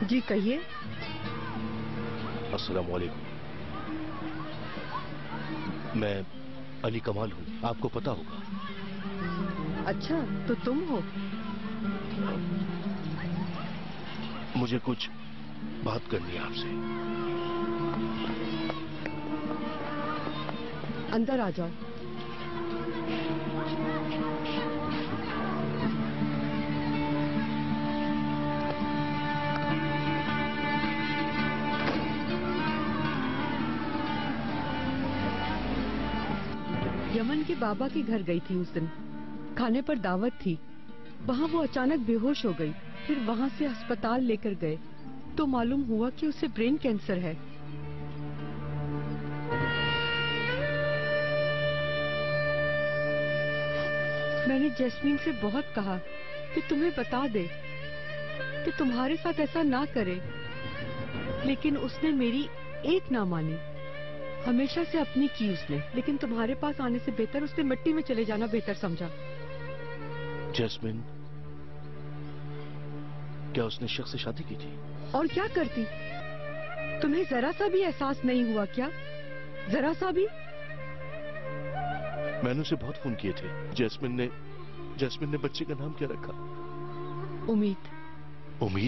जी कहिए। अस्सलाम वालेकुम। मैं अली कमाल हूँ, आपको पता होगा। अच्छा, तो तुम हो? मुझे कुछ बात करनी है आपसे। अंदर आ जाओ। यमन के बाबा के घर गई थी उस दिन। खाने पर दावत थी। वहाँ वो अचानक बेहोश हो गई। फिर वहाँ से अस्पताल लेकर गए तो मालूम हुआ कि उसे ब्रेन कैंसर है। मैंने जैस्मीन से बहुत कहा कि तुम्हें बता दे कि तुम्हारे साथ ऐसा ना करे, लेकिन उसने मेरी एक ना मानी। हमेशा से अपनी की उसने, लेकिन तुम्हारे पास आने से बेहतर उसने मिट्टी में चले जाना बेहतर समझा। जैस्मिन, क्या उसने शख्स से शादी की थी? और क्या करती? तुम्हें जरा सा भी एहसास नहीं हुआ क्या? जरा सा भी? मैंने उसे बहुत फोन किए थे। जैस्मिन ने बच्चे का नाम क्या रखा? उम्मीद। उम्मीद?